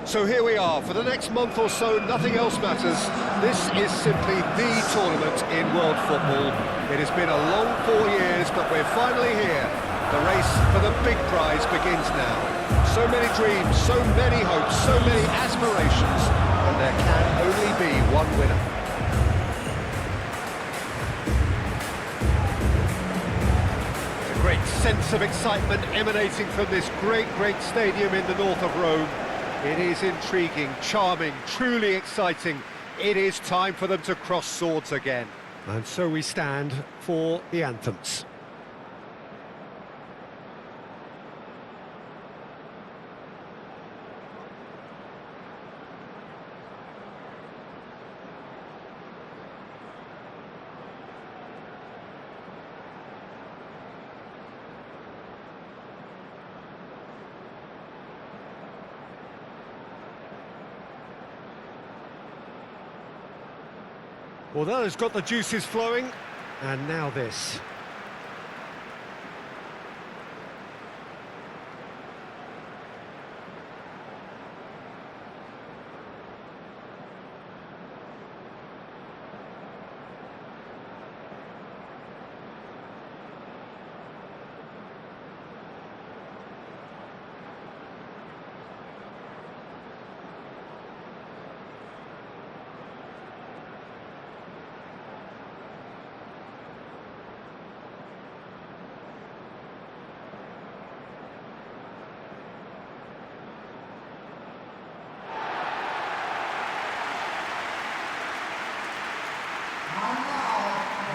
So here we are, for the next month or so, nothing else matters. This is simply the tournament in world football. It has been a long 4 years, but we're finally here. The race for the big prize begins now. So many dreams, so many hopes, so many aspirations, and there can only be one winner. It's a great sense of excitement emanating from this great stadium in the north of Rome. It is intriguing, charming, truly exciting. It is time for them to cross swords again. And so we stand for the anthems. Well, that has got the juices flowing, and now this.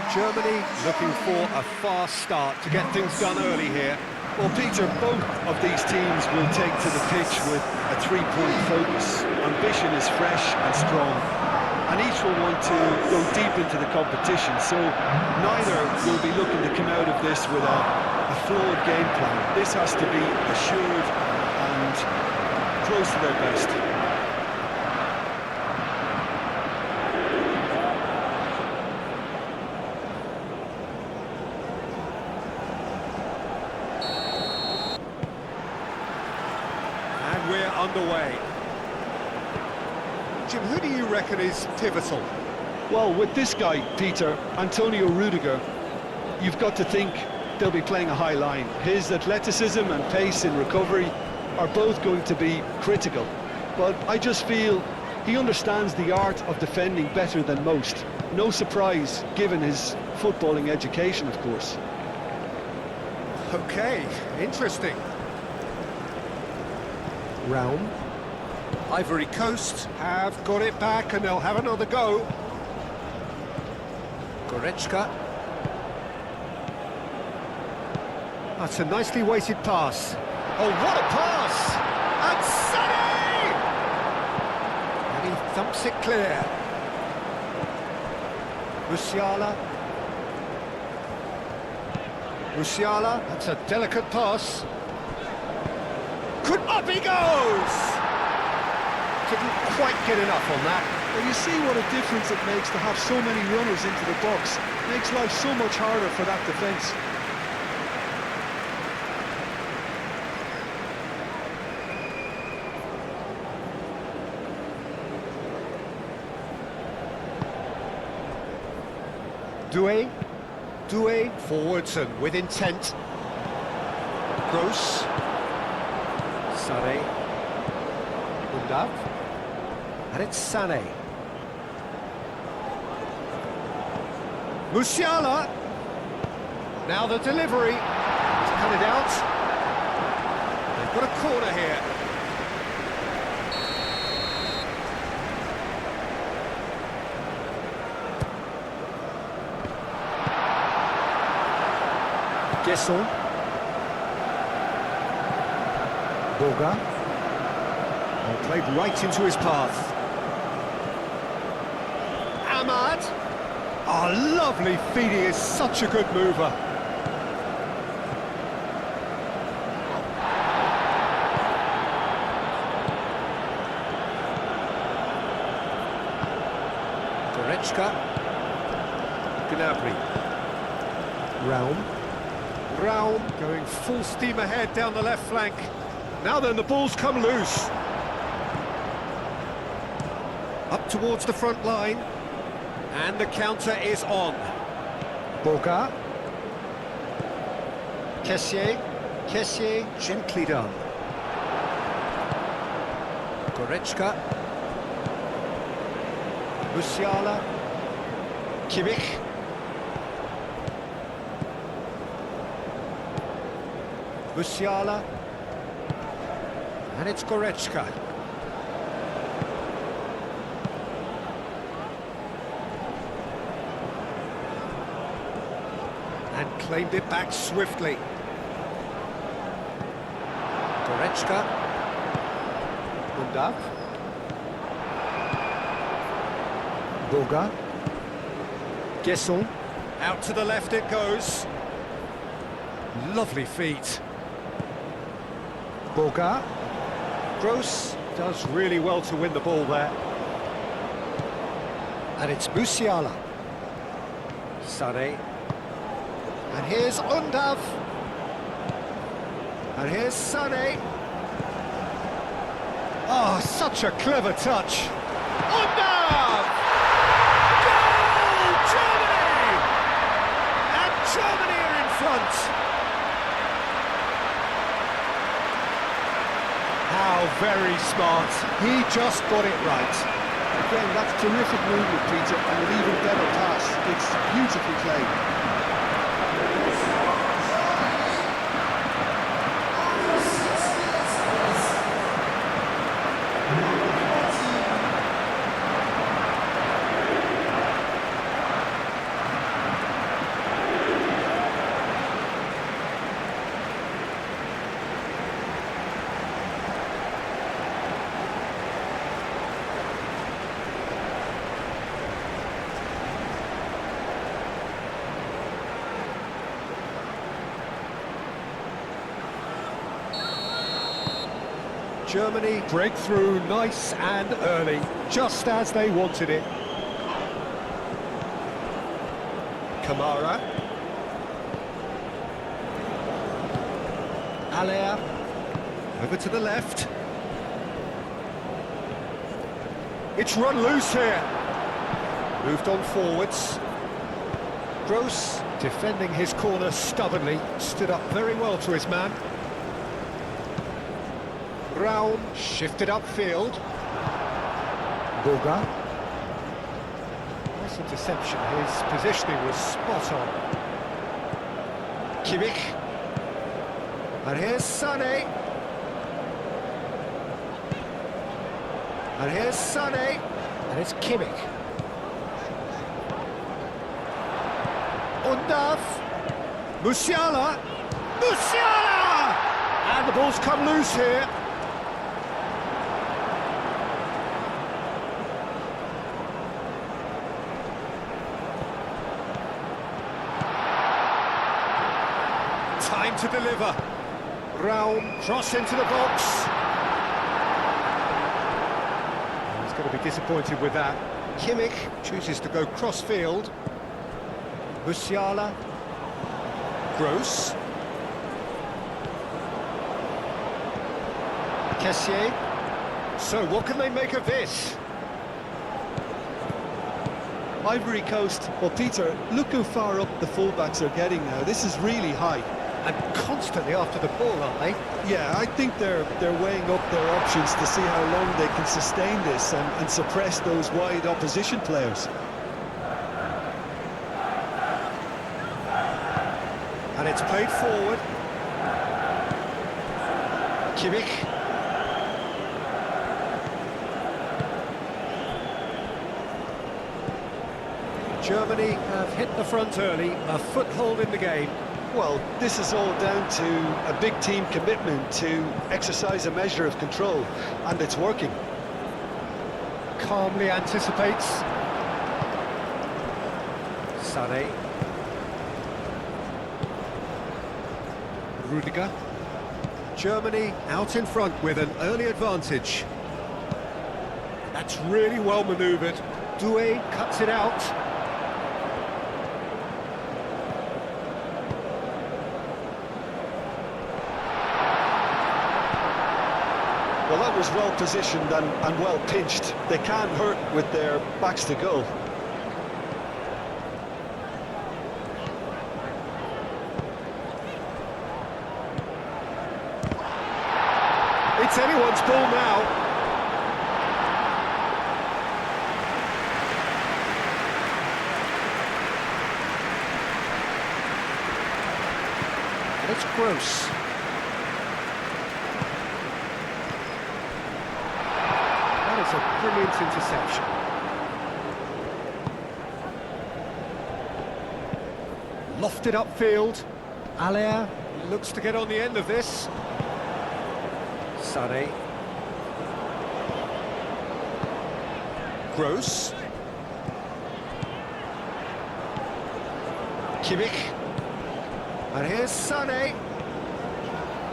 Germany looking for a fast start to get things done early here. Well, Peter, both of these teams will take to the pitch with a three-point focus. Ambition is fresh and strong, and each will want to go deep into the competition, so neither will be looking to come out of this with a flawed game plan. This has to be assured and close to their best. We're underway. Jim, who do you reckon is pivotal? Well, with this guy, Peter, Antonio Rudiger, you've got to think they'll be playing a high line. His athleticism and pace in recovery are both going to be critical. But I just feel he understands the art of defending better than most. No surprise, given his footballing education, of course. Okay, interesting. Realm. Ivory Coast have got it back and they'll have another go. Goretzka. That's a nicely weighted pass. Oh, what a pass! And Sané! And he thumps it clear. Musiala. Musiala, that's a delicate pass. Up he goes! Didn't quite get enough on that. Well, you see what a difference it makes to have so many runners into the box. It makes life so much harder for that defence. Doué forwards and with intent. Gross. Sané, Undav, and it's Sané. Musiala, now the delivery, he's cut it out. They've got a corner here. Gesson. Boga. Well, played right into his path. Ahmad. Oh, lovely feed, he is such a good mover. Goretzka. Gnabry. Raum going full steam ahead down the left flank. Now then, the ball's come loose. Up towards the front line. And the counter is on. Boga. Kessié. Kessié, gently done. Goretzka. Musiala. Kimmich. Musiala. And it's Goretzka. And claimed it back swiftly. Goretzka. Undav. Boga. Gesson. Out to the left it goes. Lovely feet. Boga. Gross does really well to win the ball there. And it's Musiala. Sané. And here's Undav. And here's Sané. Oh, such a clever touch. Undav! Goal! Germany! And Germany are in front. How very smart. He just got it right. Again, that's terrific movement, Peter, and an even better pass. It's beautifully played. Germany break through nice and early, just as they wanted it. Kamara. Allaire. Over to the left. It's run loose here. Moved on forwards. Gross, defending his corner stubbornly, stood up very well to his man. Raum shifted upfield. Boga. Nice interception, his positioning was spot on. Kimmich. And here's Sané. And here's Sané. And it's Kimmich. Undav. Musiala. Musiala! And the ball's come loose here. Time to deliver. Raum, cross into the box. He's going to be disappointed with that. Kimmich chooses to go cross-field. Musiala. Gross. Kessié. So, what can they make of this? Ivory Coast, well, Peter, look how far up the fullbacks are getting now. This is really high. And constantly after the ball, aren't they? Yeah, I think they're weighing up their options to see how long they can sustain this and suppress those wide opposition players. And it's played forward. Kimmich. Germany have hit the front early, a foothold in the game. Well, this is all down to a big team commitment to exercise a measure of control, and it's working. Calmly anticipates. Sané. Rudiger. Germany out in front with an early advantage. That's really well manoeuvred. Doué cuts it out. Well, that was well positioned and well pinched. They can't hurt with their backs to goal. It's anyone's ball now. And it's Gross. That is a brilliant interception. Lofted upfield. Allaire looks to get on the end of this. Sané. Gross. Kimmich. And here's Sané.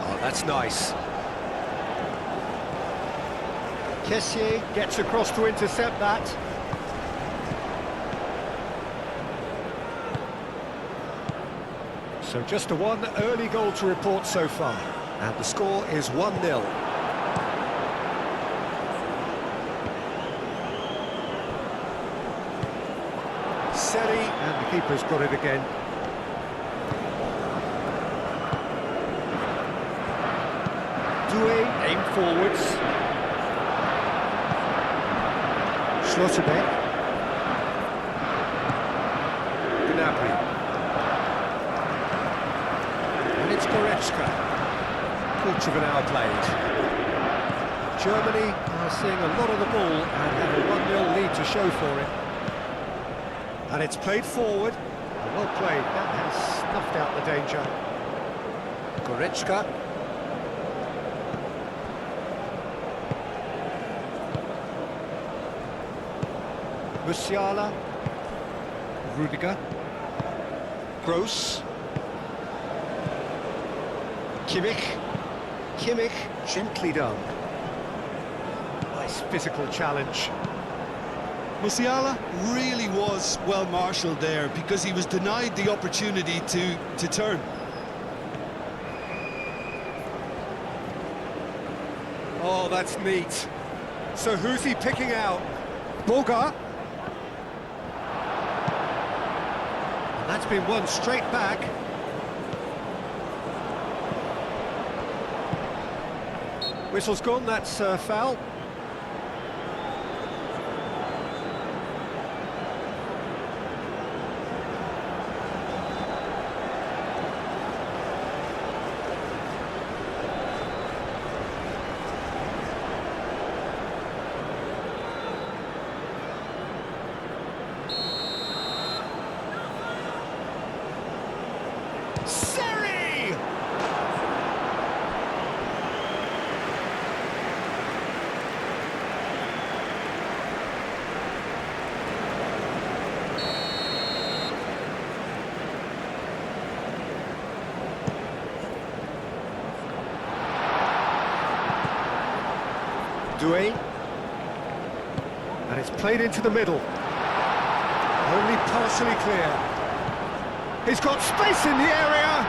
Oh, that's nice. Kessié gets across to intercept that. So just a one early goal to report so far. And the score is 1-0. Seri, and the keeper's got it again. Doué, aim forwards. Schlotterbeck. Gnabry. And it's Goretzka. Quarter of an hour played. Germany are seeing a lot of the ball and have a 1-0 lead to show for it. And it's played forward. Well played. That has snuffed out the danger. Goretzka. Musiala. Rudiger. Gross. Kimmich. Kimmich, gently done. Nice physical challenge. Musiala really was well marshalled there because he was denied the opportunity to turn. Oh, that's neat. So who's he picking out? Boga. And that's been won straight back. Whistle's gone, that's foul. Seri! Doué. And it's played into the middle. Only partially clear. He's got space in the area!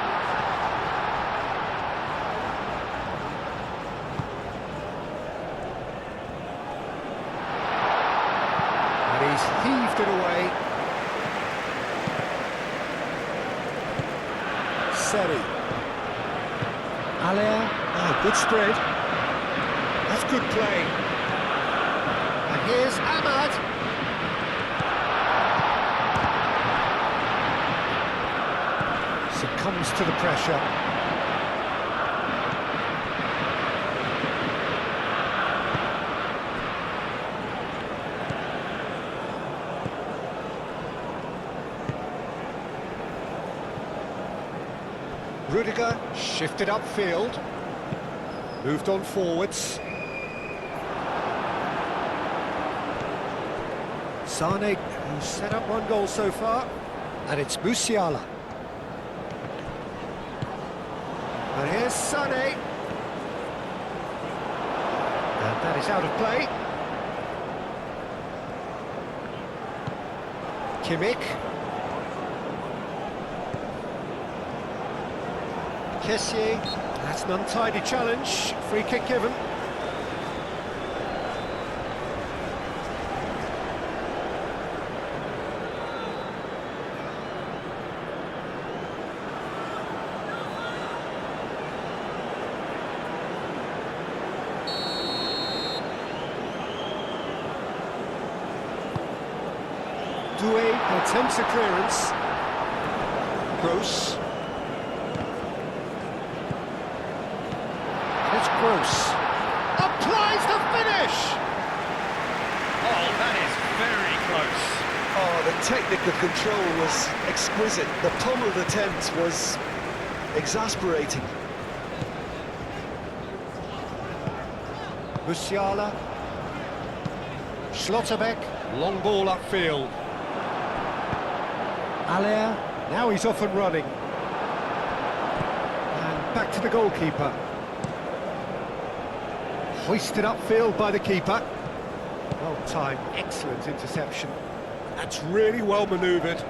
And he's heaved it away. Seri. Allaire. Oh, good spread. That's good play. And here's Ahmad. Succumbs to the pressure. Rudiger shifted upfield. Moved on forwards. Sané, who's set up one goal so far. And it's Musiala. And here's Sané. And that is out of play. Kimmich. Kessié. That's an untidy challenge. Free kick given. Attempts a clearance. Gross. It's Gross. Applies the finish! Oh, that is very close. Oh, the technical control was exquisite. The pummeled attempt was exasperating. Musiala. Schlotterbeck. Long ball upfield. Aller. Now he's off and running. And back to the goalkeeper. Hoisted upfield by the keeper. Well timed, excellent interception. That's really well manoeuvred.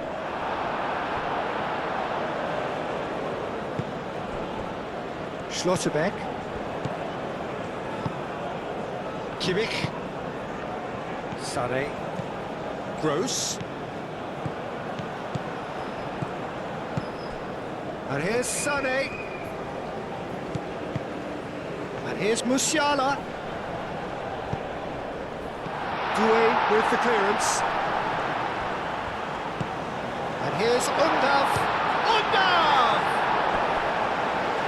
Schlotterbeck. Kimmich. Sané. Gross. And here's Sané. And here's Musiala. Doué with the clearance. And here's Undav. Undav!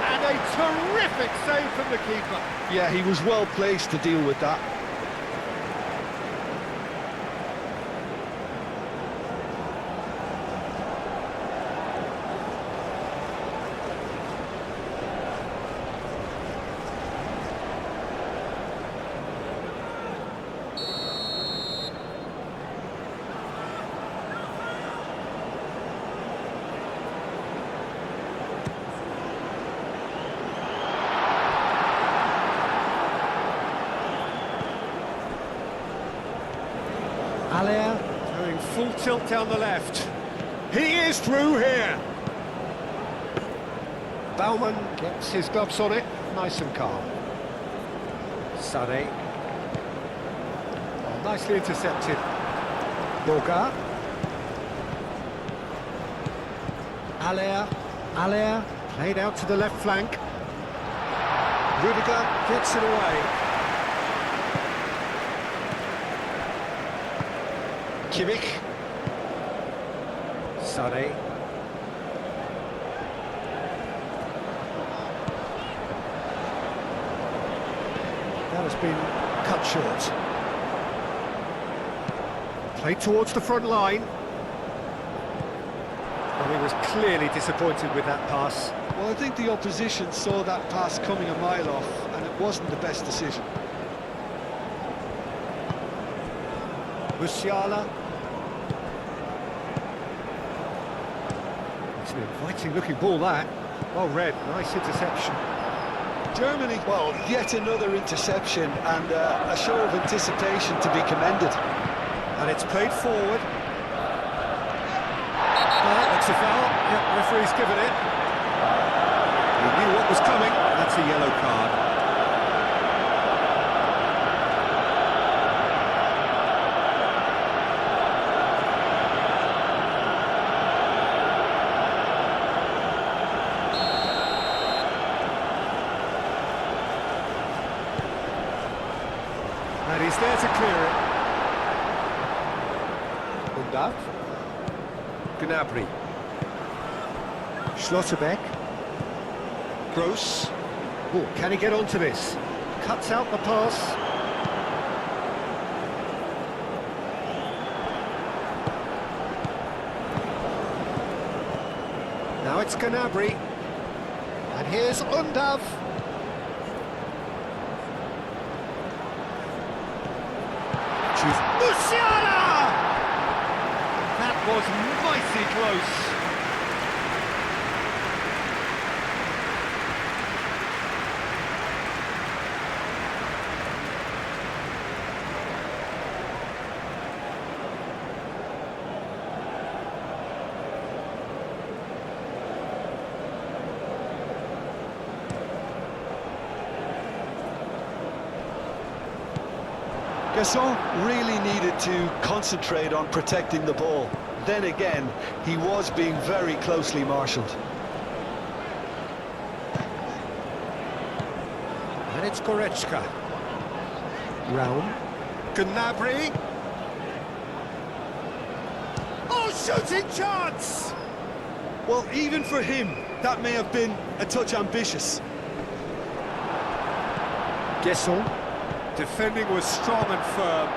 And a terrific save from the keeper. Yeah, he was well placed to deal with that. Aller going full tilt down the left. He is through here. Baumann gets his gloves on it, nice and calm. Sané. Oh, nicely intercepted. Boga. Aller played out to the left flank. Rudiger gets it away. Kimmich. Sané. That has been cut short. Played towards the front line. Well, he was clearly disappointed with that pass. Well, I think the opposition saw that pass coming a mile off, and it wasn't the best decision. Musiala. It's an inviting looking ball, that. Well read, nice interception. Germany, well, yet another interception and a show of anticipation to be commended. And it's played forward. That's a foul. Yep, referee's given it. He knew what was coming. That's a yellow card. And he's there to clear it. Undav. Gnabry. Schlotterbeck. Gross. Oh, can he get onto this? Cuts out the pass. Now it's Gnabry. And here's Undav. Musiala! That was mighty close. Gasson really needed to concentrate on protecting the ball. Then again, he was being very closely marshalled. And it's Goretzka. Raum. Gnabry. Oh, shooting chance! Well, even for him, that may have been a touch ambitious. Gessel. Defending was strong and firm.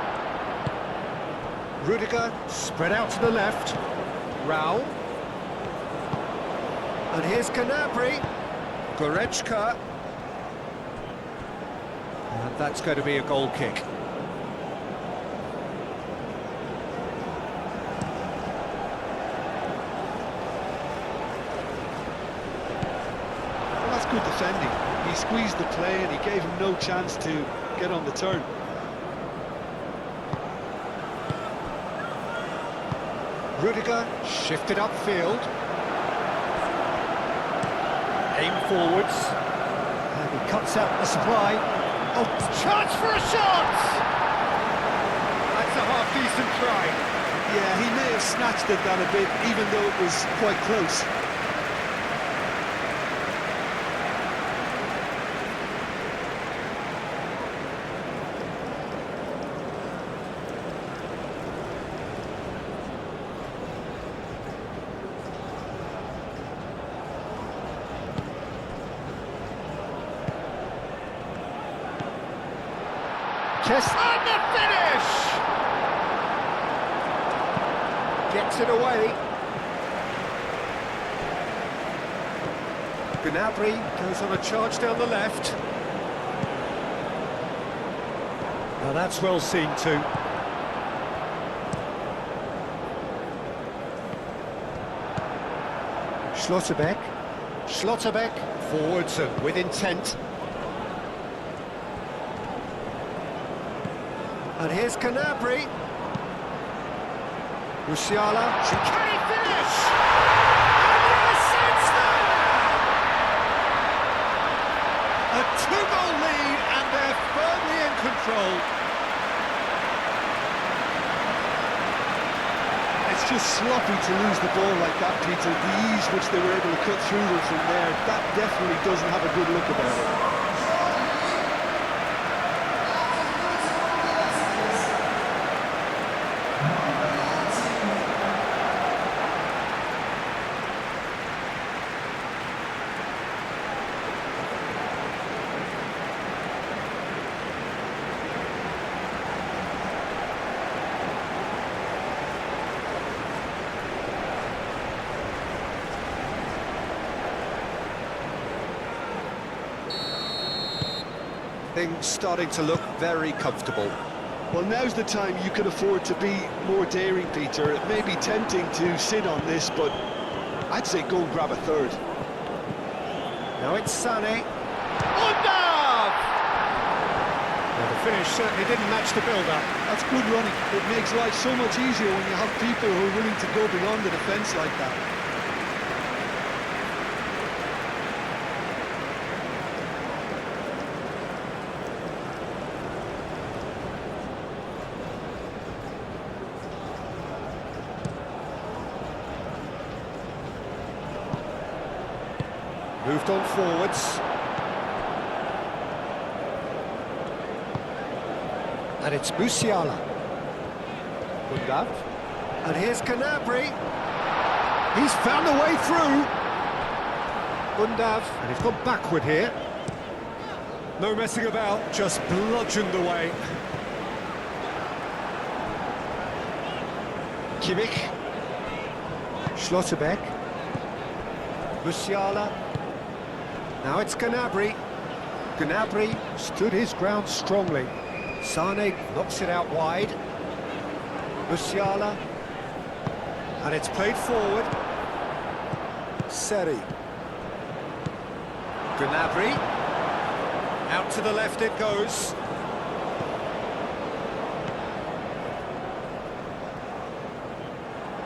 Rudiger spread out to the left. Raul. And here's Gnabry. Goretzka. And that's going to be a goal kick. Well, that's good defending. He squeezed the play and he gave him no chance to get on the turn. Rudiger shifted upfield. Aim forwards. And he cuts out the supply. Oh, chance for a shot! That's a half-decent try. Yeah, he may have snatched at that a bit, even though it was quite close. And the finish! Gets it away. Gnabry goes on a charge down the left. Now that's well seen too. Schlotterbeck forwards and with intent. And here's Gnabry. Musiala. Can he finish? And yes, it's there! A two-goal lead, and they're firmly in control. It's just sloppy to lose the ball like that, Peter. The ease which they were able to cut through them from there, that definitely doesn't have a good look about it. Things starting to look very comfortable. Well, now's the time you can afford to be more daring, Peter. It may be tempting to sit on this, but I'd say go and grab a third. Now it's Sané. Undav! Well, the finish certainly didn't match the build-up. That's good running. It makes life so much easier when you have people who are willing to go beyond the defence like that. Moved on forwards. And it's Musiala. Undav. And here's Gnabry. He's found a way through. Undav. And he's gone backward here. No messing about, just bludgeoned away. Kimmich. Schlotterbeck. Musiala. Now it's Gnabry. Gnabry stood his ground strongly. Sané knocks it out wide. Musiala. And it's played forward. Seri. Gnabry. Out to the left it goes.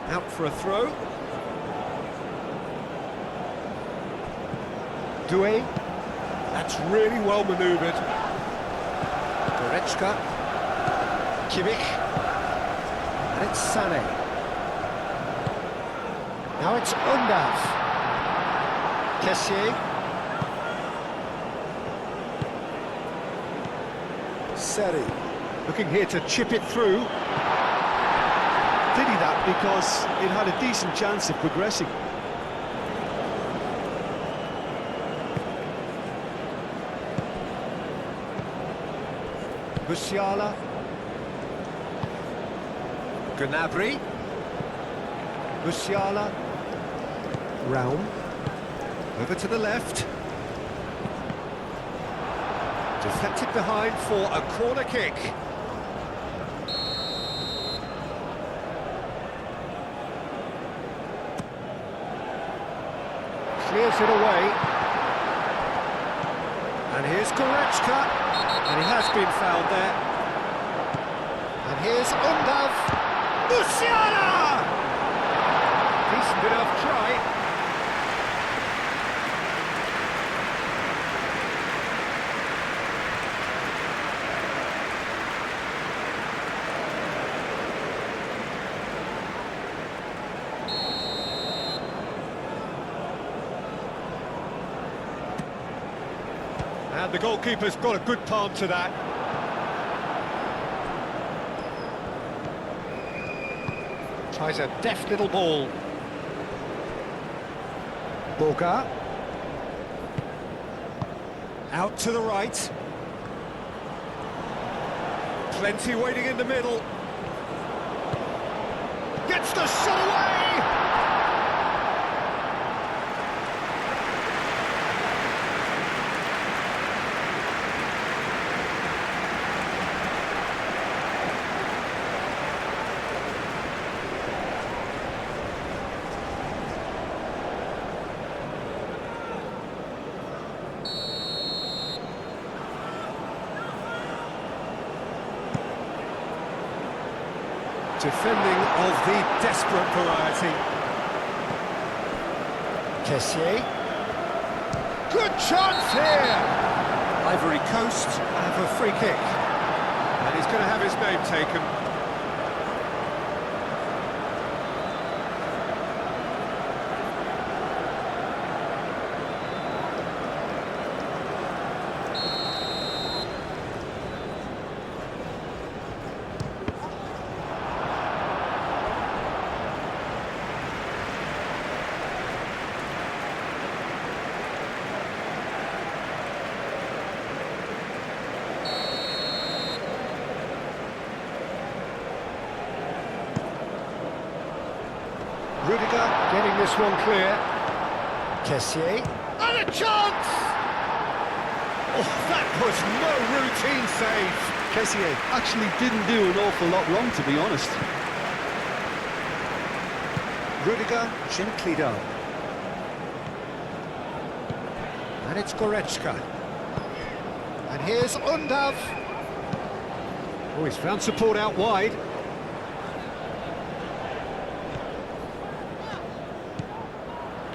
Out for a throw. Doué. That's really well manoeuvred. Goretzka. Kimmich. And it's Sané. Now it's Undav. Kessié. Seri. Looking here to chip it through. Did he that because it had a decent chance of progressing? Musiala. Gnabry. Musiala. Raum. Over to the left. Deflected behind for a corner kick. Clears it away. And here's Goretzka. And he has been fouled there. And here's Undav. Musiala! Decent enough try. And the goalkeeper's got a good palm to that. Tries a deft little ball. Boga. Out to the right. Plenty waiting in the middle. Gets the shot away! Defending of the desperate variety. Kessié. Good chance here! Ivory Coast have a free kick. And he's going to have his name taken. Rudiger getting this one clear. Kessié. And a chance! Oh, that was no routine save. Kessié actually didn't do an awful lot wrong, to be honest. Rudiger gently down. And it's Goretzka. And here's Undav. Oh, he's found support out wide.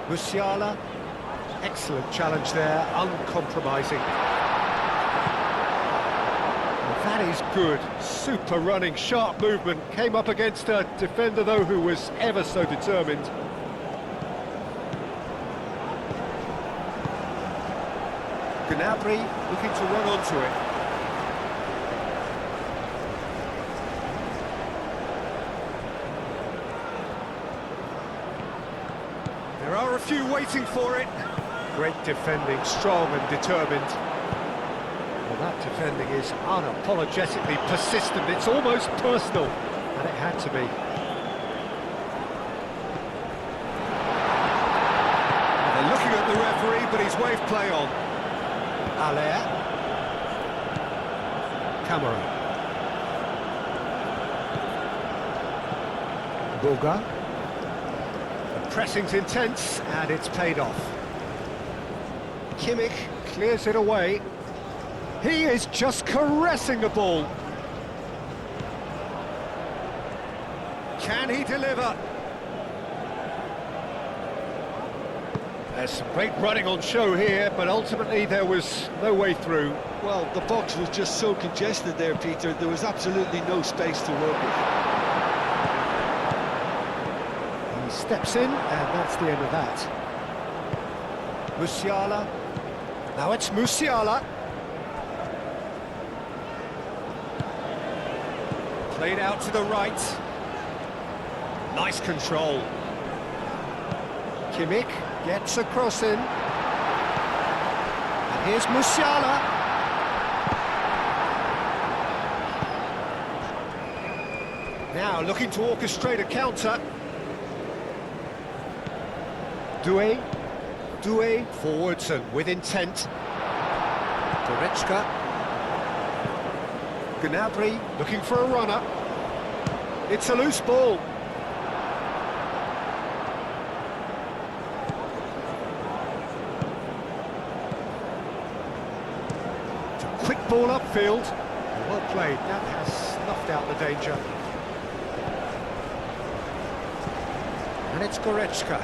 Musiala, excellent challenge there, uncompromising. Well, that is good, super running, sharp movement, came up against a defender though who was ever so determined. Gnabry looking to run onto it. There are a few waiting for it. Great defending, strong and determined. Well, that defending is unapologetically persistent. It's almost personal, and it had to be. Well, they're looking at the referee, but he's waved play on. Allaire. Camera. Boga. Pressing's intense, and it's paid off. Kimmich clears it away. He is just caressing the ball. Can he deliver? There's some great running on show here, but ultimately there was no way through. Well, the box was just so congested there, Peter. There was absolutely no space to work with. Steps in, and that's the end of that. Musiala. Now it's Musiala. Played out to the right. Nice control. Kimmich gets a cross in. And here's Musiala. Now looking to orchestrate a counter. Doué forwards and with intent. Goretzka. Gnabry looking for a runner. It's a loose ball. It's a quick ball upfield. Well played, that has snuffed out the danger. And it's Goretzka.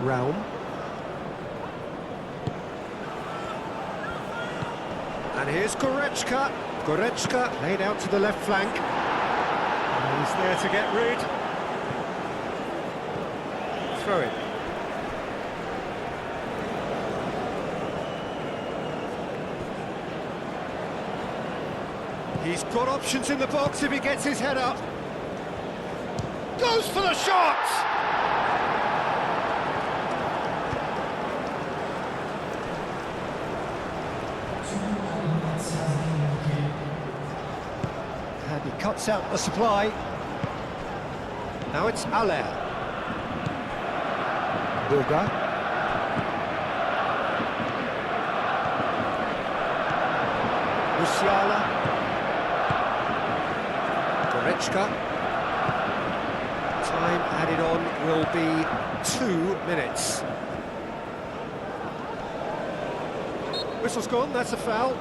Raum. And here's Goretzka. Goretzka laid out to the left flank. And he's there to get rid. Throw it. He's got options in the box if he gets his head up. Goes for the shot! And he cuts out the supply. Now it's Aller. Boga. Musiala. Goretzka. Time added on will be 2 minutes. Whistle's gone, that's a foul.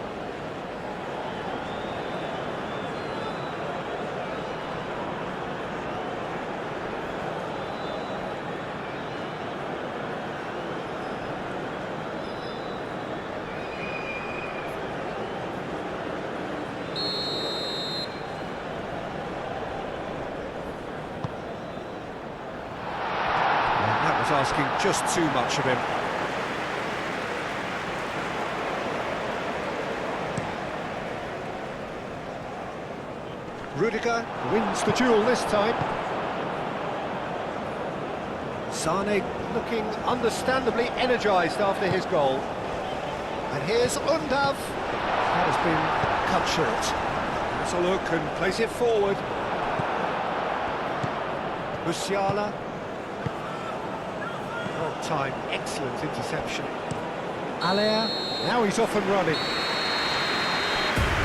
Asking just too much of him. Rudiger wins the duel this time. Sane looking understandably energised after his goal. And here's Undav. That has been cut short. Let's a look and place it forward. Musiala. Time, excellent interception. Aller, now he's off and running.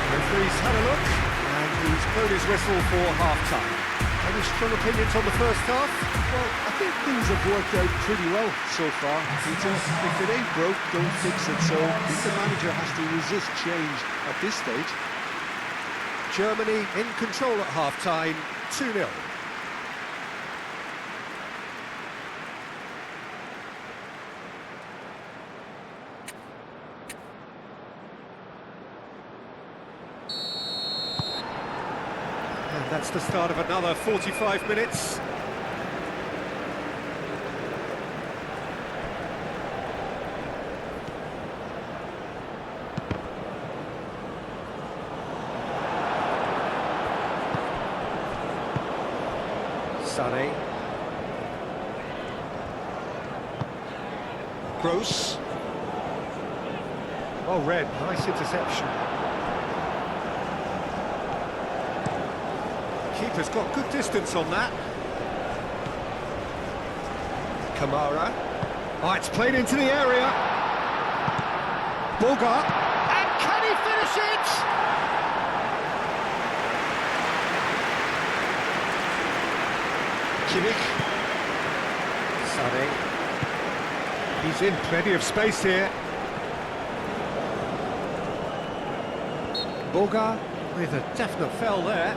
Referee's had a look, and he's blown his whistle for half-time. Any strong opinions on the first half? Well, I think things have worked out pretty well so far, Peter. If it ain't broke, don't fix it, so I think the manager has to resist change at this stage. Germany in control at half-time, 2-0. And that's the start of another 45 minutes. Sane. Gross. Well read, nice interception. Keeper's got good distance on that. Kamara. Oh, it's played into the area. Boga. And can he finish it? Kimmich. Sane. He's in plenty of space here. Boga with a definite foul there.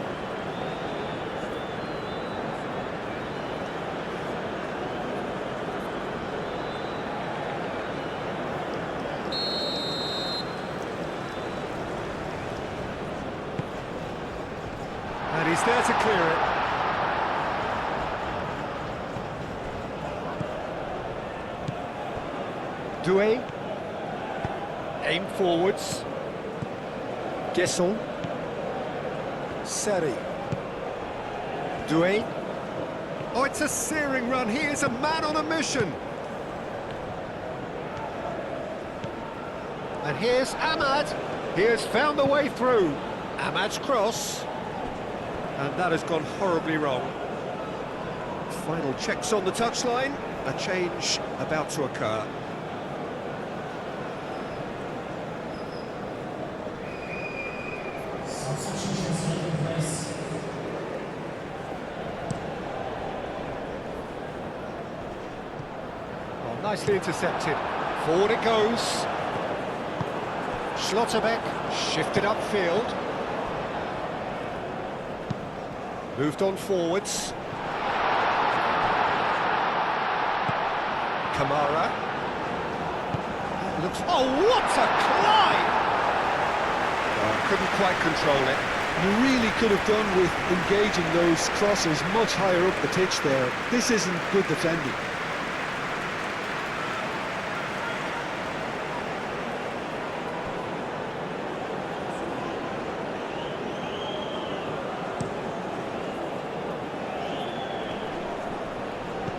And he's there to clear it. Doué. Aim forwards. Guesson. Seri. Doué. Oh, it's a searing run. He is a man on a mission. And here's Ahmad. He has found the way through. Ahmad's cross. And that has gone horribly wrong. Final checks on the touchline. A change about to occur. Well, nicely intercepted. Forward it goes. Schlotterbeck shifted upfield. Moved on forwards. Kamara. Looks. Oh, what a climb! Oh, couldn't quite control it. You really could have done with engaging those crosses much higher up the pitch there. This isn't good defending.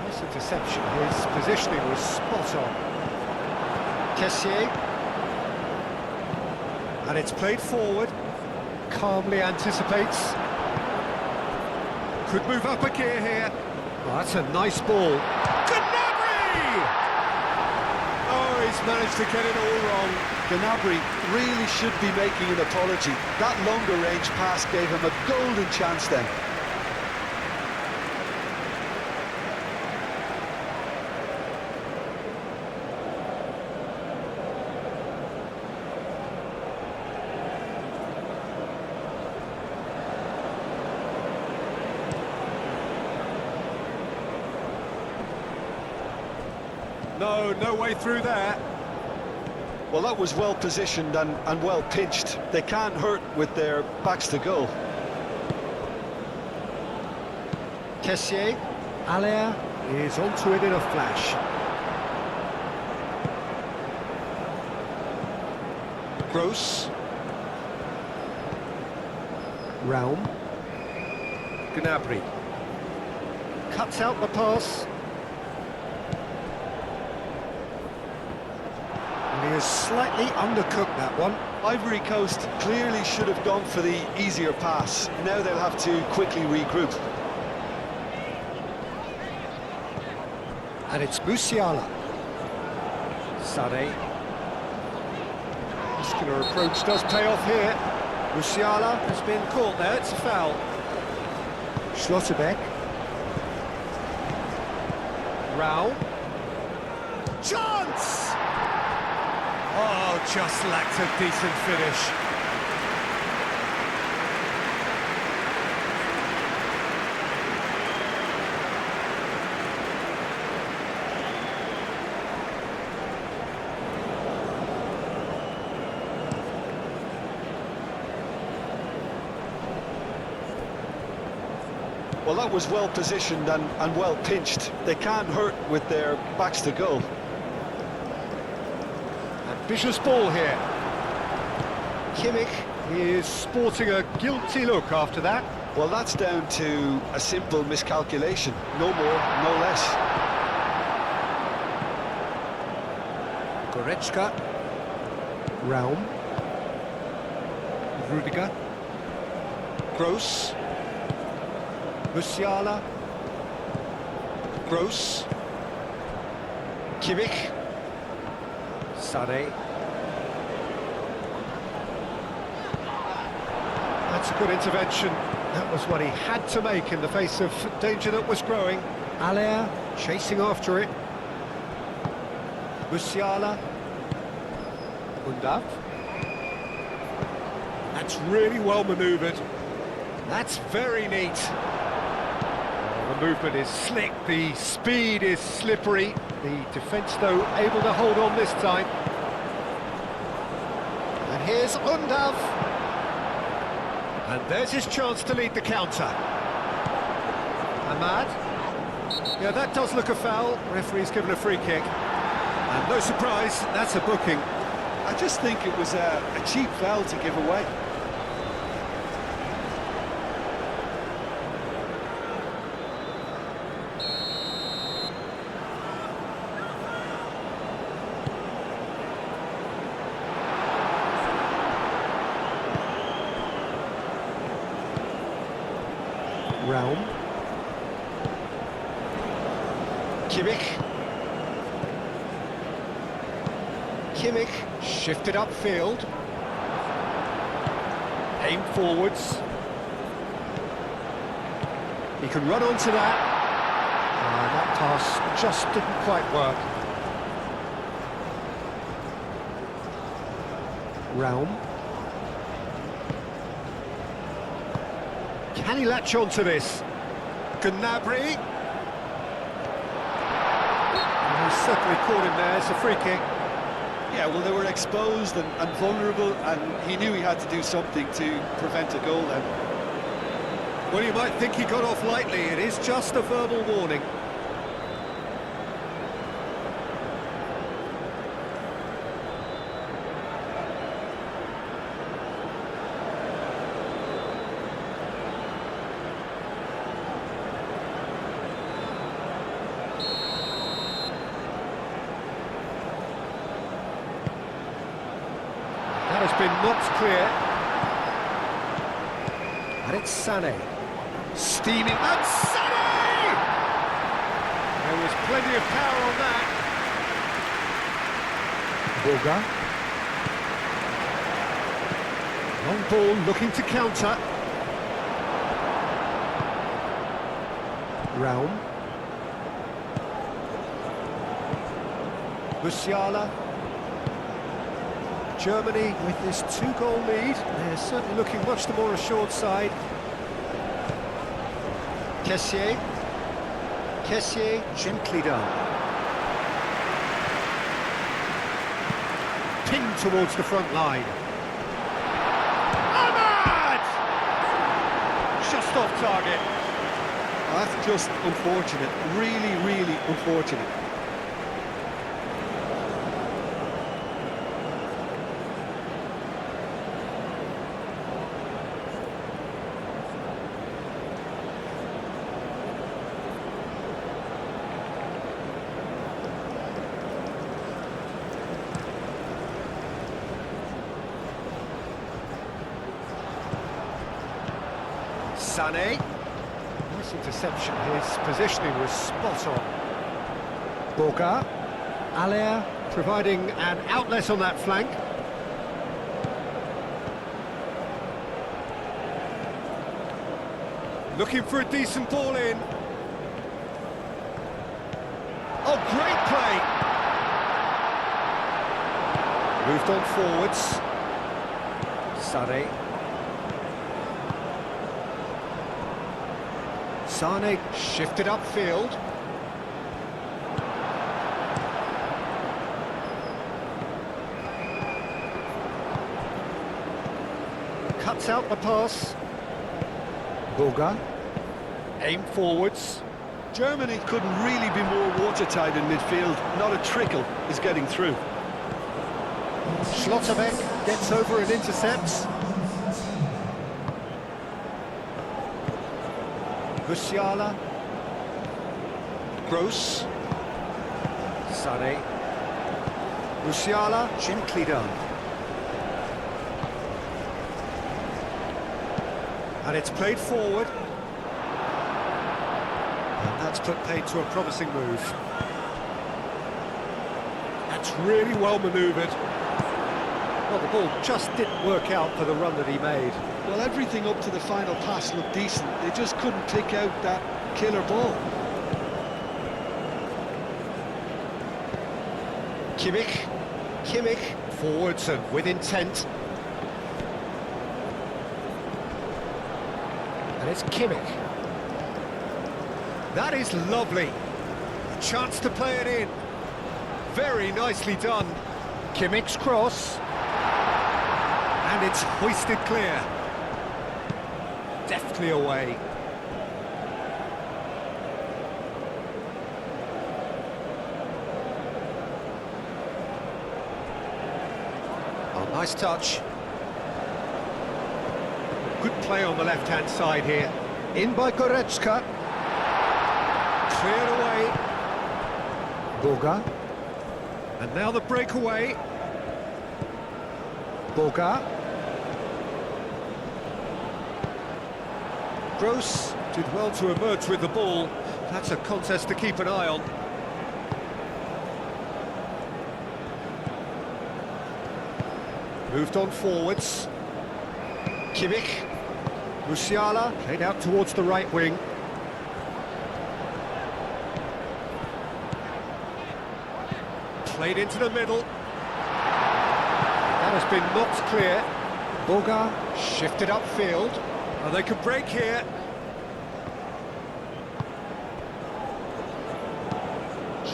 Nice interception. His positioning was spot on. Kessié. And it's played forward. Calmly anticipates. Could move up a gear here. Oh, that's a nice ball. Gnabry! Oh, he's managed to get it all wrong. Gnabry really should be making an apology. That longer range pass gave him a golden chance then. No way through there. Well, that was well positioned and well pitched. They can't hurt with their backs to goal. Kessié. Allaire is onto it in a flash. Gross. Raum. Gnabry. Cuts out the pass. And he has slightly undercooked that one. Ivory Coast clearly should have gone for the easier pass. Now they'll have to quickly regroup. And it's Musiala. Sané. Muscular approach does pay off here. Musiala has been caught there, it's a foul. Schlotterbeck. Raul. Chance! Oh, just lacked a decent finish. Well, that was well positioned and well pinched. They can't hurt with their backs to goal. Ambitious ball here. Kimmich is sporting a guilty look after that. Well, that's down to a simple miscalculation. No more, no less. Goretzka. Raum. Rudiger. Gross. Musiala. Gross. Kimmich. Sané. That's a good intervention. That was what he had to make in the face of danger that was growing. Allaire chasing after it. Musiala. Undav. That's really well manoeuvred. That's very neat. The movement is slick, the speed is slippery. The defence, though, able to hold on this time. And here's Undav. And there's his chance to lead the counter. Ahmad. Yeah, that does look a foul. Referee's given a free kick. And no surprise, that's a booking. I just think it was a cheap foul to give away. Realm. Kimmich. Kimmich shifted upfield. Aim forwards. He can run onto that. That pass just didn't quite work. Realm. Can he latch onto this? Gnabry. He's certainly caught him there. It's a free kick. Yeah, well, they were exposed and vulnerable, and he knew he had to do something to prevent a goal then. Well, you might think he got off lightly. It is just a verbal warning. That has been knocked clear. And it's Sané. Steaming. And Sané! There was plenty of power on that. Boga. Long ball looking to counter. Realm. Musiala. Germany with this 2-goal lead. They're certainly looking much the more assured side. Kessié. Kessié, gently done. Pinned towards the front line. Ahmad! Just off target. That's just unfortunate, really, really unfortunate. Sané. Nice interception. His positioning was spot on. Boga. Aller providing an outlet on that flank. Looking for a decent ball in. Oh, great play! Moved on forwards. Sané. Sané shifted upfield. Cuts out the pass. Boga. Aim forwards. Germany couldn't really be more watertight in midfield. Not a trickle is getting through. Schlotterbeck gets over and intercepts. Musiala. Gross. Sané. Musiala, gently done. And it's played forward. And that's put paid to a promising move. That's really well manoeuvred. Well, the ball just didn't work out for the run that he made. Well, everything up to the final pass looked decent. They just couldn't pick out that killer ball. Kimmich. Kimmich. Forwards and with intent. And it's Kimmich. That is lovely. A chance to play it in. Very nicely done. Kimmich's cross. And it's hoisted clear. Deftly away. Oh, nice touch. Good play on the left-hand side here. In by Goretzka. Cleared away. Boga. And now the breakaway. Boga. Gross to Did well to emerge with the ball. That's a contest to keep an eye on. Moved on forwards. Kimmich. Musiala played out towards the right wing. Played into the middle. That has been knocked clear. Boga shifted upfield. Oh, they could break here.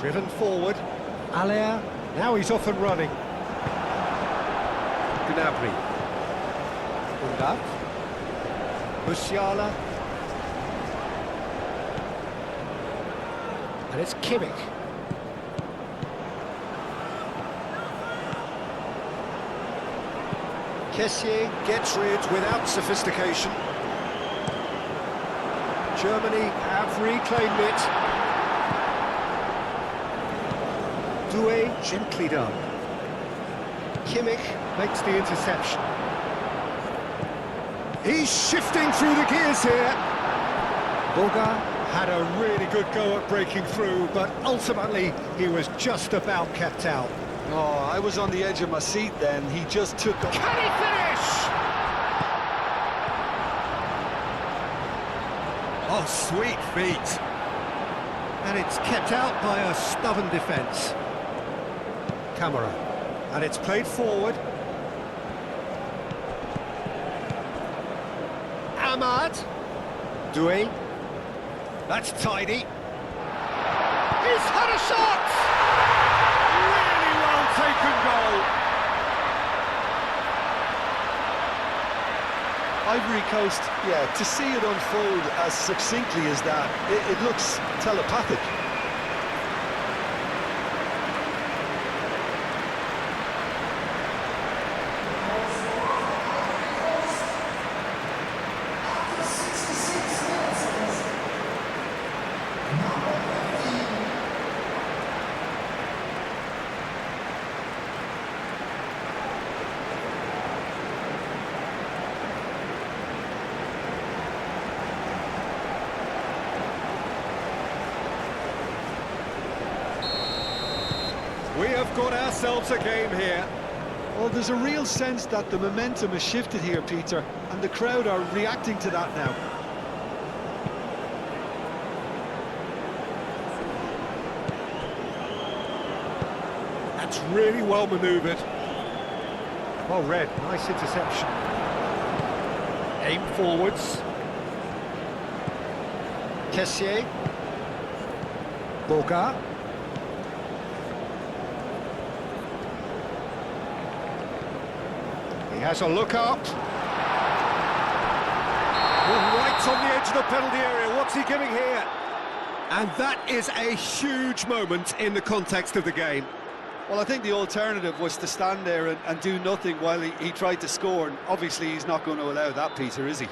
Driven forward. Aller. Now he's off and running. Gnabry. Undav. Musiala. And it's Kimmich. Kessié gets rid without sophistication. Germany have reclaimed it. Doué gently done. Kimmich makes the interception. He's shifting through the gears here. Boga had a really good go at breaking through, but ultimately he was just about kept out. Oh, I was on the edge of my seat then. He just took a... Can he finish? Oh, sweet feet. And it's kept out by a stubborn defence. Camera. And it's played forward. Ahmad. Doué. That's tidy. He's had a shot! Really well taken goal. Ivory Coast, yeah, to see it unfold as succinctly as that, it looks telepathic. We have got ourselves a game here. Well, there's a real sense that the momentum has shifted here, Peter, and the crowd are reacting to that now. That's really well manoeuvred. Well read, nice interception. Aim forwards. Kessié. Boga. He has a look up. Right on the edge of the penalty area. What's he giving here? And that is a huge moment in the context of the game. Well, I think the alternative was to stand there and do nothing while he tried to score, and obviously he's not going to allow that, Peter, is he?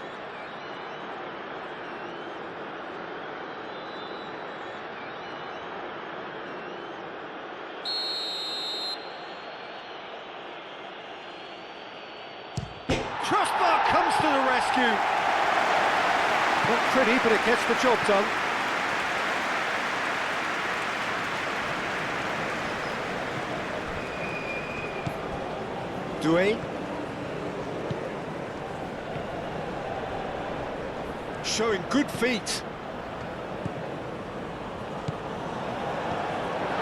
Crossbar comes to the rescue. Not pretty, but it gets the job done. Doué. Showing good feet.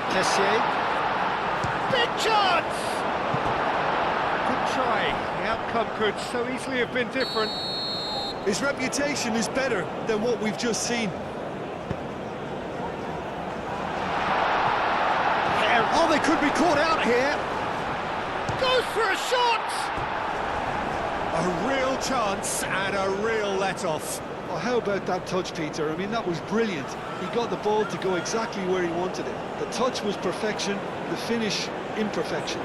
Kessié. Big chance! Good try. The outcome could so easily have been different. His reputation is better than what we've just seen. Oh, they could be caught out here. Goes for a shot! A real chance and a real let-off. Oh, how about that touch, Peter? I mean, that was brilliant. He got the ball to go exactly where he wanted it. The touch was perfection, the finish imperfection.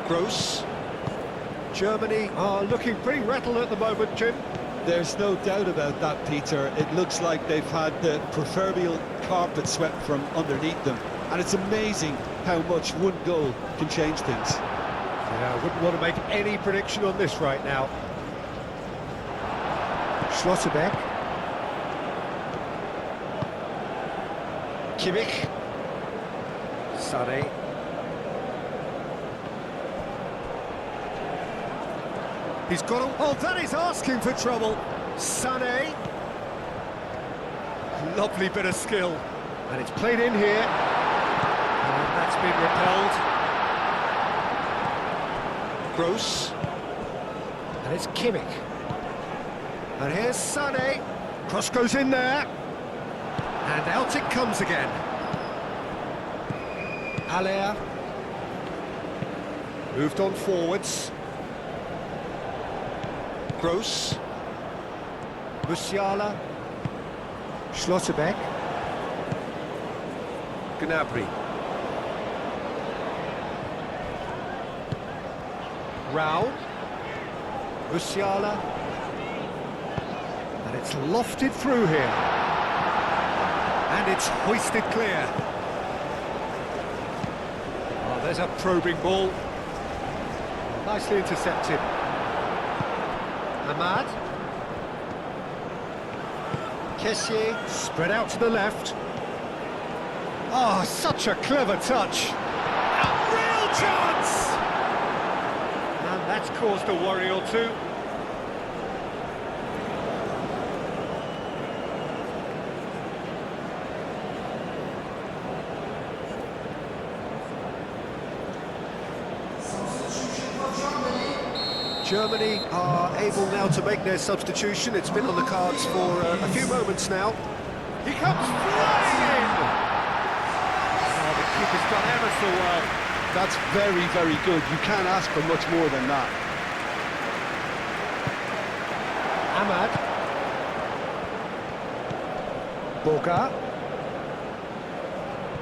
Gross. Germany are looking pretty rattled at the moment, Jim. There's no doubt about that, Peter. It looks like they've had the proverbial carpet swept from underneath them. And it's amazing how much one goal can change things. Yeah, I wouldn't want to make any prediction on this right now. Schlotterbeck. Kimmich. Sané. He's got a... Oh, that is asking for trouble. Sané. Lovely bit of skill. And it's played in here. And that's been repelled. Gross. And it's Kimmich. And here's Sané. Cross goes in there. And out it comes again. Allaire. Moved on forwards. Gross. Musiala. Schlotterbeck. Gnabry. Rao. Musiala. And it's lofted through here. And it's hoisted clear. Oh, there's a probing ball. Nicely intercepted. Ahmad. Kessié, spread out to the left. Oh, such a clever touch. A real chance! And that's caused a worry or two. Germany are able now to make their substitution. It's been on the cards for a few moments now. He comes flying in! Oh, the keeper's done ever so well. That's very, very good. You can't ask for much more than that. Ahmad. Boga.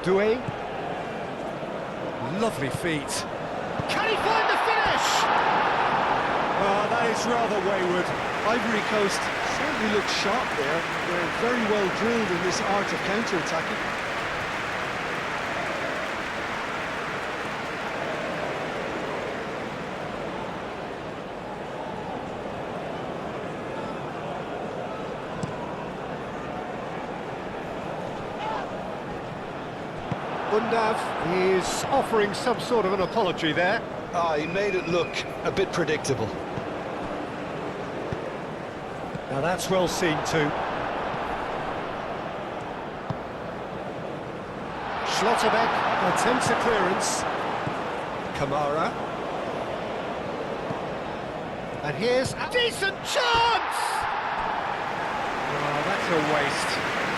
Doué. Lovely feet. Can he find the finish? Oh, that is rather wayward. Ivory Coast certainly looks sharp there. They're very well drilled in this art of counter-attacking. Undav is offering some sort of an apology there. He made it look a bit predictable. Now that's well seen too. Schlotterbeck attempts a clearance. Kamara. And here's a decent chance! Oh, that's a waste.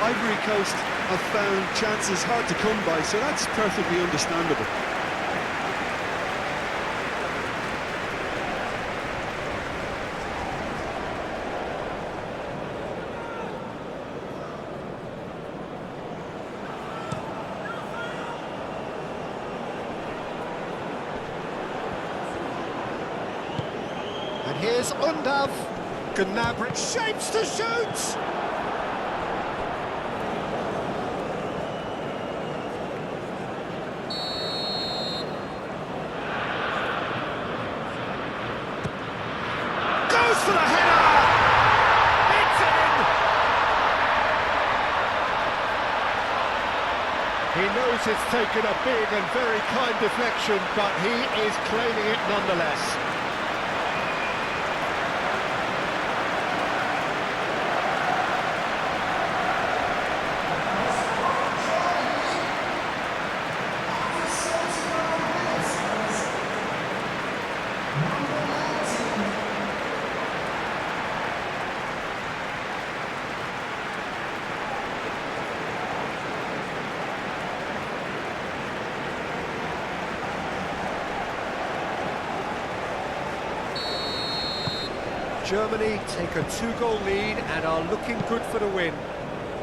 Ivory Coast have found chances hard to come by, so that's perfectly understandable. And here's Undav. Gnabry shapes to shoot! Goes for the header! It's in! He knows it's taken a big and very kind deflection, but he is claiming it nonetheless. Germany take a 2-goal lead and are looking good for the win.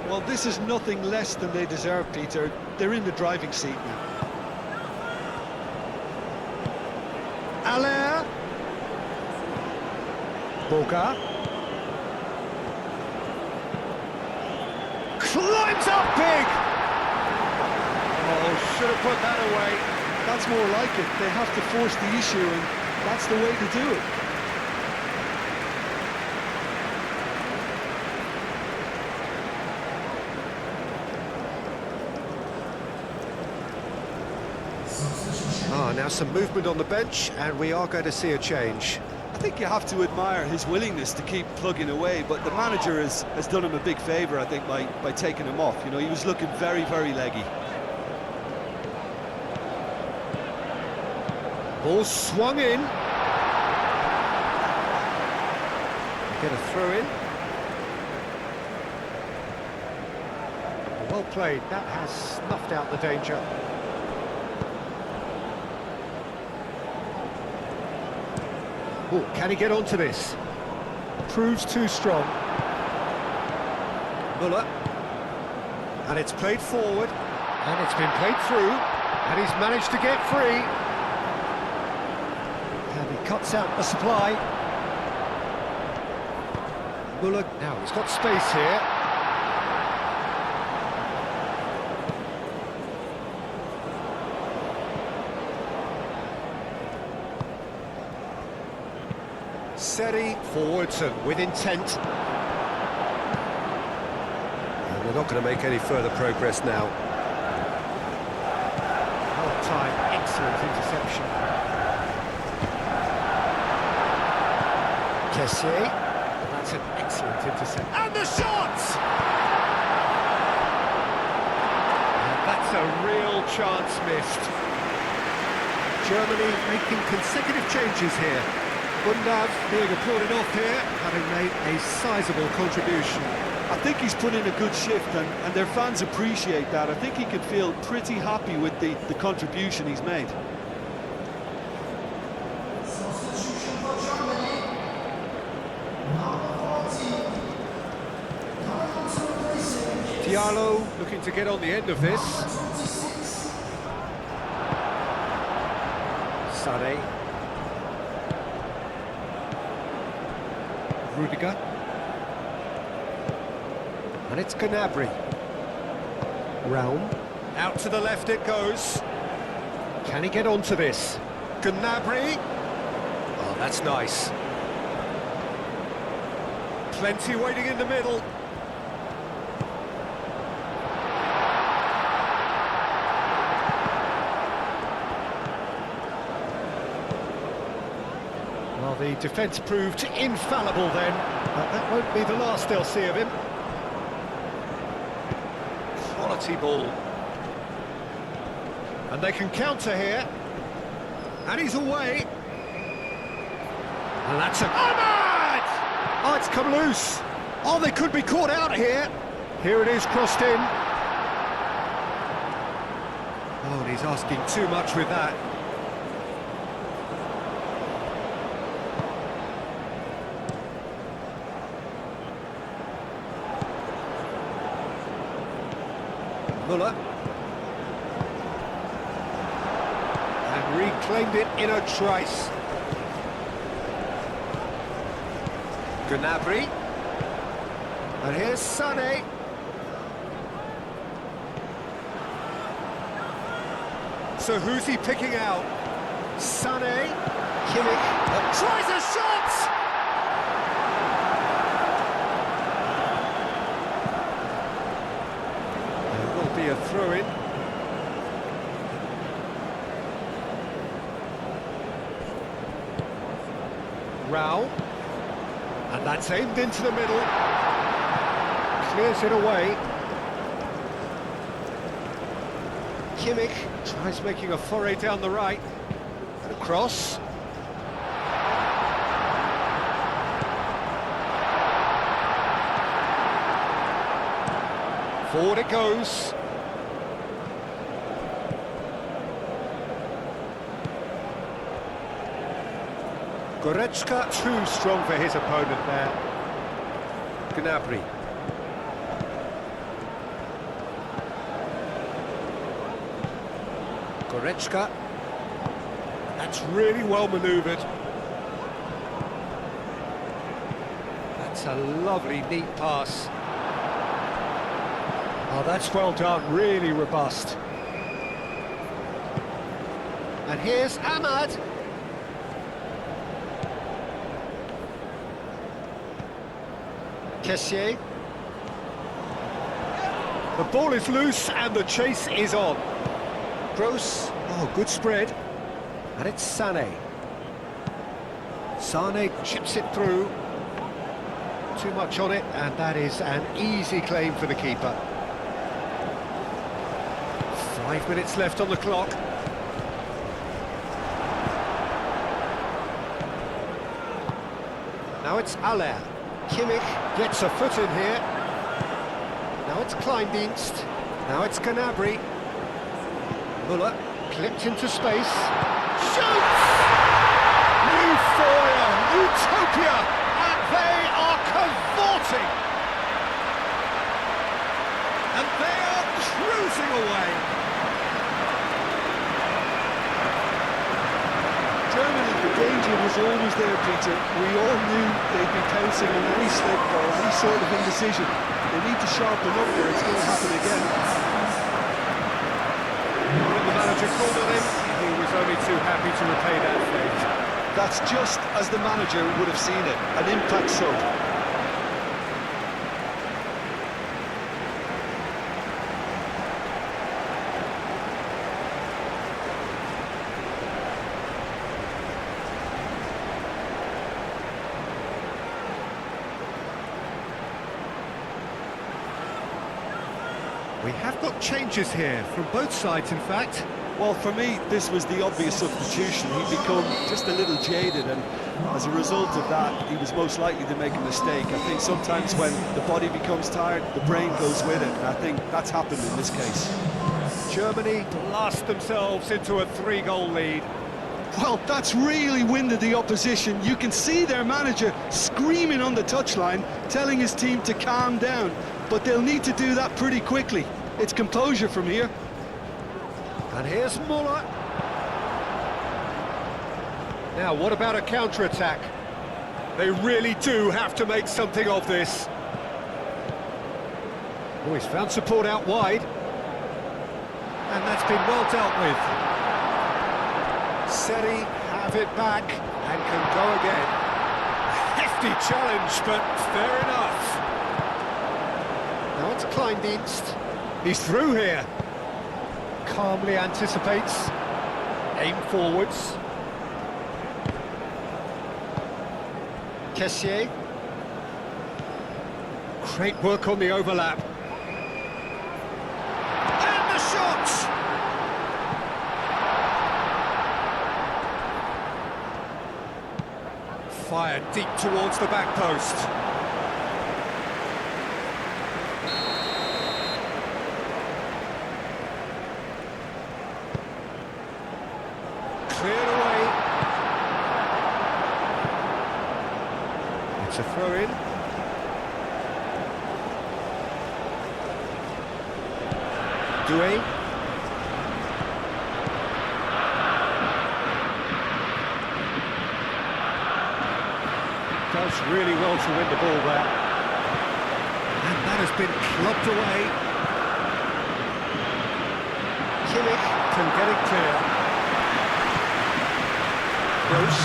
Well, this is nothing less than they deserve, Peter. They're in the driving seat now. Allaire. Boga. climbs up big! Oh, should have put that away. That's more like it. They have to force the issue, and that's the way to do it. Now some movement on the bench, and we are going to see a change. I think you have to admire his willingness to keep plugging away, but the manager has done him a big favour, I think, by taking him off. You know, he was looking very, very leggy. Ball swung in. Get a throw in. Well played, that has snuffed out the danger. Oh, can he get onto this? Proves too strong. Muller. And it's played forward. And it's been played through. And he's managed to get free. And he cuts out the supply. Muller, now he's got space here. Seri forwards and with intent. And they're not going to make any further progress now. Well timed, excellent interception. Kessié, that's an excellent interception. And the shot! And that's a real chance missed. Germany making consecutive changes here. Bundav being applauded off here, having made a sizable contribution. I think he's put in a good shift, and their fans appreciate that. I think he can feel pretty happy with the contribution he's made. Diallo looking to get on the end of this. Sané. Rudiger. And it's Gnabry. Raum. Out to the left it goes. Can he get onto this? Gnabry. Oh, that's nice. Plenty waiting in the middle. Well, the defence proved infallible then, but that won't be the last they'll see of him. Quality ball. And they can counter here. And he's away. And that's a... Ahmad! Oh, it's come loose. Oh, they could be caught out here. Here it is, crossed in. Oh, and he's asking too much with that. Muller. And reclaimed it in a trice. Gnabry. And here's Sané. So who's he picking out? Sané. Kimmich. Tries a shot! Be a throw-in. Rao. And that's aimed into the middle. Clears it away. Kimmich tries making a foray down the right. And across. Forward it goes. Goretzka too strong for his opponent there. Gnabry. Goretzka. That's really well manoeuvred. That's a lovely, neat pass. Oh, that's well done, really robust. And here's Ahmad. Kessié. The ball is loose and the chase is on. Gross. Oh, good spread. And it's Sané. Sané chips it through. Too much on it, and that is an easy claim for the keeper. 5 minutes left on the clock. Now it's Aller. Kimmich gets a foot in here. Now it's Kleindienst. Now it's Gnabry. Muller clipped into space. Shoots! Euphoria! Utopia! And they are cavorting! And they are cruising away! Germany, the danger was always there, Peter. We all knew they'd be pouncing on any slip or any sort of indecision. They need to sharpen up or it's going to happen again. When the manager called on him, he was only too happy to repay that fate. That's just as the manager would have seen it, an impact sub. We have got changes here, from both sides in fact. Well, for me, this was the obvious substitution. He'd become just a little jaded, and as a result of that, he was most likely to make a mistake. I think sometimes when the body becomes tired, the brain goes with it, and I think that's happened in this case. Germany blast themselves into a 3-goal lead. Well, that's really winded the opposition. You can see their manager screaming on the touchline, telling his team to calm down, but they'll need to do that pretty quickly. It's composure from here. And here's Muller. Now, what about a counter-attack? They really do have to make something of this. Oh, he's found support out wide. And that's been well dealt with. Seri have it back and can go again. Hefty challenge, but fair enough. Now it's Kleindienst. He's through here. Calmly anticipates. Aim forwards. Kessié. Great work on the overlap. And the shot! Fired deep towards the back post. Cleared away. It's a throw-in. Doué. Does really well to win the ball there. And that has been clubbed away. Kimmich can get it clear. Gross.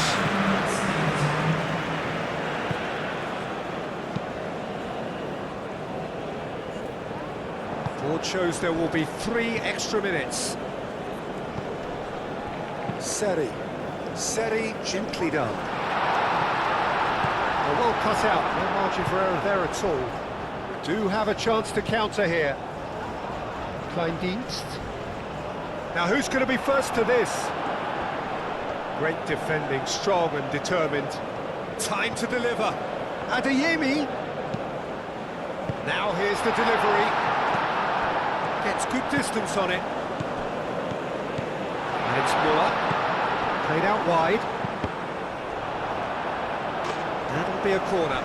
Board shows there will be 3 extra minutes. Seri gently done. Well cut out, no margin for error there at all. Do have a chance to counter here. Kleindienst. Now who's going to be first to this? Great defending, strong and determined. Time to deliver. Adeyemi. Now here's the delivery. Gets good distance on it. And it's Muller. Played out wide. That'll be a corner.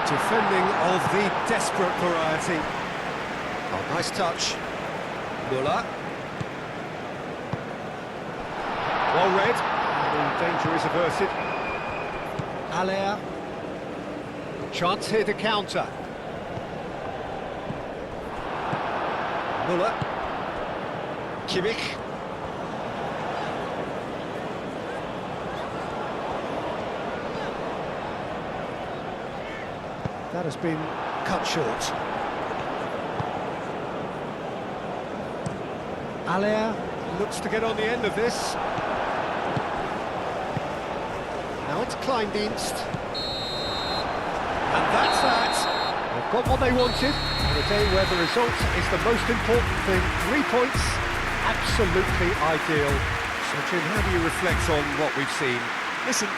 Defending of the desperate variety. Oh, nice touch. Muller. Well read. The danger is averted. Allaire. Chance here to counter. Muller. Kimmich. That has been cut short. Allaire looks to get on the end of this. Now it's Kleindienst. And that's that. They've got what they wanted on a day where the result is the most important thing. 3 points, absolutely ideal. So Jim, how do you reflect on what we've seen? Listen,